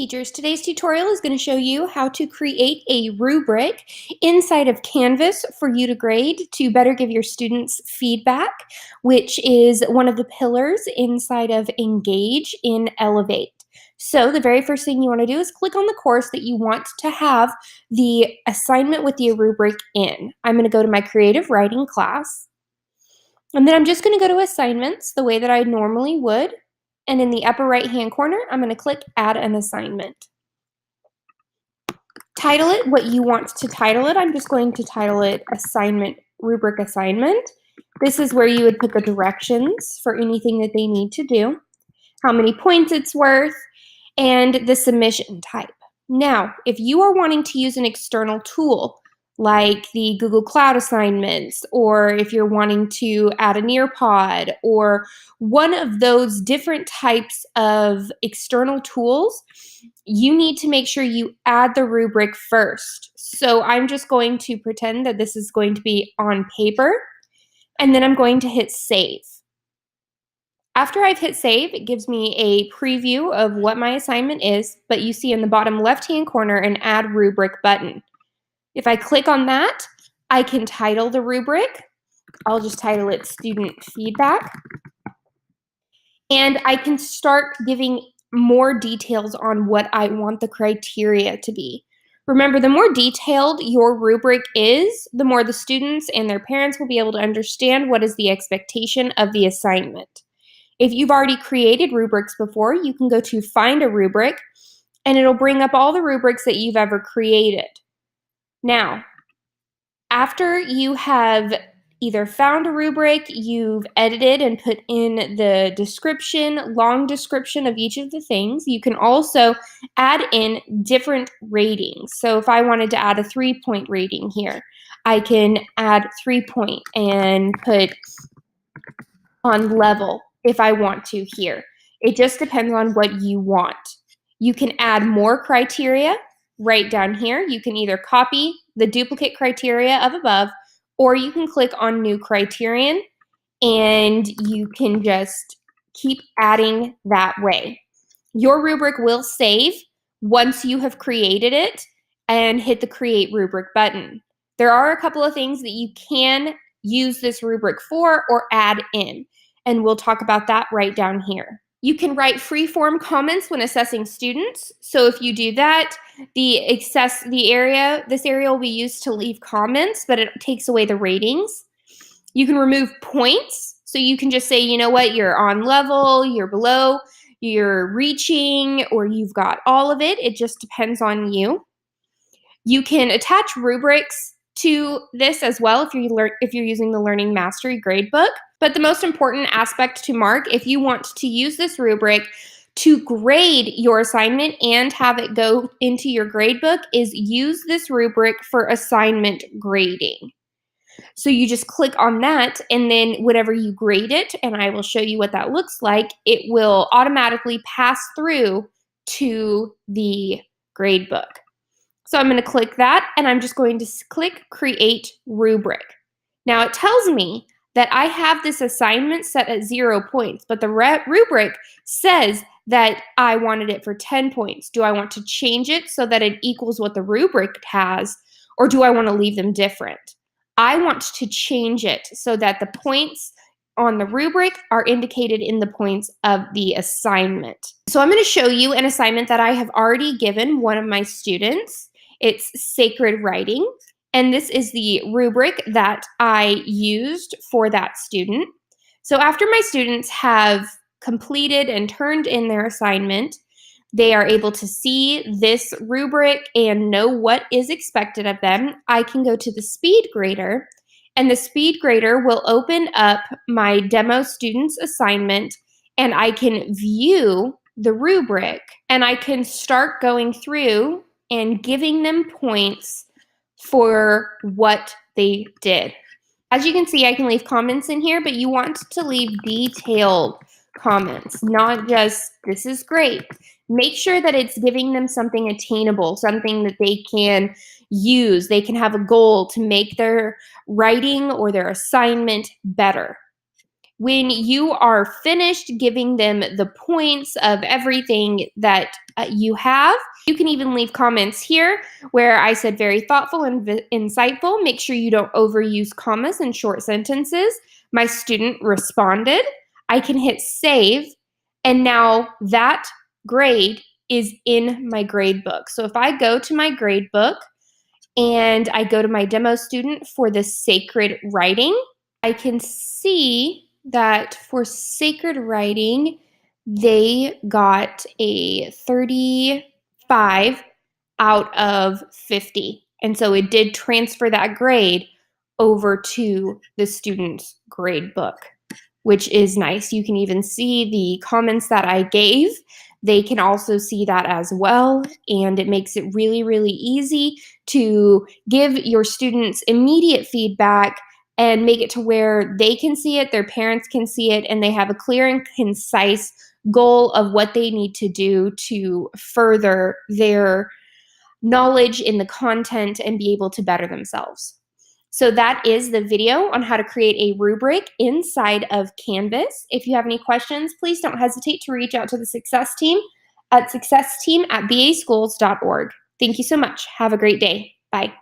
teachers, today's tutorial is going to show you how to create a rubric inside of Canvas for you to grade to better give your students feedback, which is one of the pillars inside of Engage in Elevate. So the very first thing you want to do is click on the course that you want to have the assignment with the rubric in. I'm going to go to my creative writing class, and then I'm just going to go to assignments the way that I normally would. And in the upper right-hand corner, I'm going to click Add an Assignment. Title it what you want to title it. I'm just going to title it Assignment, Rubric Assignment. This is where you would put the directions for anything that they need to do, how many points it's worth, and the submission type. Now, if you are wanting to use an external tool, like the Google Cloud assignments, or if you're wanting to add a Nearpod, or one of those different types of external tools, you need to make sure you add the rubric first. So I'm just going to pretend that this is going to be on paper, and then I'm going to hit save. After I've hit save, it gives me a preview of what my assignment is, but you see in the bottom left-hand corner an Add Rubric button. If I click on that, I can title the rubric. I'll just title it Student Feedback. And I can start giving more details on what I want the criteria to be. Remember, the more detailed your rubric is, the more the students and their parents will be able to understand what is the expectation of the assignment. If you've already created rubrics before, you can go to Find a Rubric, and it'll bring up all the rubrics that you've ever created. Now, after you have either found a rubric, you've edited and put in the description, long description of each of the things, you can also add in different ratings. So if I wanted to add a 3-point rating here, I can add 3-point and put on level if I want to here. It just depends on what you want. You can add more criteria right down here. You can either copy the duplicate criteria of above, or you can click on New Criterion, and you can just keep adding that way. Your rubric will save once you have created it and hit the Create Rubric button. There are a couple of things that you can use this rubric for or add in, and we'll talk about that right down here. You can write free-form comments when assessing students. So if you do that, this area will be used to leave comments, but it takes away the ratings. You can remove points. So you can just say, you know what, you're on level, you're below, you're reaching, or you've got all of it. It just depends on you. You can attach rubrics to this as well if you're using the Learning Mastery Gradebook. But the most important aspect to mark if you want to use this rubric to grade your assignment and have it go into your gradebook is use this rubric for assignment grading. So you just click on that, and then whenever you grade it, and I will show you what that looks like, it will automatically pass through to the gradebook. So I'm going to click that, and I'm just going to click Create Rubric. Now it tells me that I have this assignment set at 0 points, but the rubric says that I wanted it for 10 points. Do I want to change it so that it equals what the rubric has, or do I want to leave them different? I want to change it so that the points on the rubric are indicated in the points of the assignment. So I'm going to show you an assignment that I have already given one of my students. It's Sacred Writing. And this is the rubric that I used for that student. So after my students have completed and turned in their assignment, they are able to see this rubric and know what is expected of them. I can go to the Speed Grader, and the Speed Grader will open up my demo student's assignment, and I can view the rubric, and I can start going through and giving them points for what they did. As you can see, I can leave comments in here, but you want to leave detailed comments, not just, this is great. Make sure that it's giving them something attainable, something that they can use. They can have a goal to make their writing or their assignment better. When you are finished giving them the points of everything that you have, you can even leave comments here where I said very thoughtful and insightful. Make sure you don't overuse commas in short sentences. My student responded. I can hit save, and now that grade is in my grade book. So if I go to my grade book and I go to my demo student for the sacred writing, I can see that for sacred writing, they got a 35 out of 50. And so it did transfer that grade over to the student's grade book, which is nice. You can even see the comments that I gave. They can also see that as well. And it makes it really, really easy to give your students immediate feedback and make it to where they can see it, their parents can see it, and they have a clear and concise goal of what they need to do to further their knowledge in the content and be able to better themselves. So that is the video on how to create a rubric inside of Canvas. If you have any questions, please don't hesitate to reach out to the success team at successteam@baschools.org. Thank you so much. Have a great day. Bye.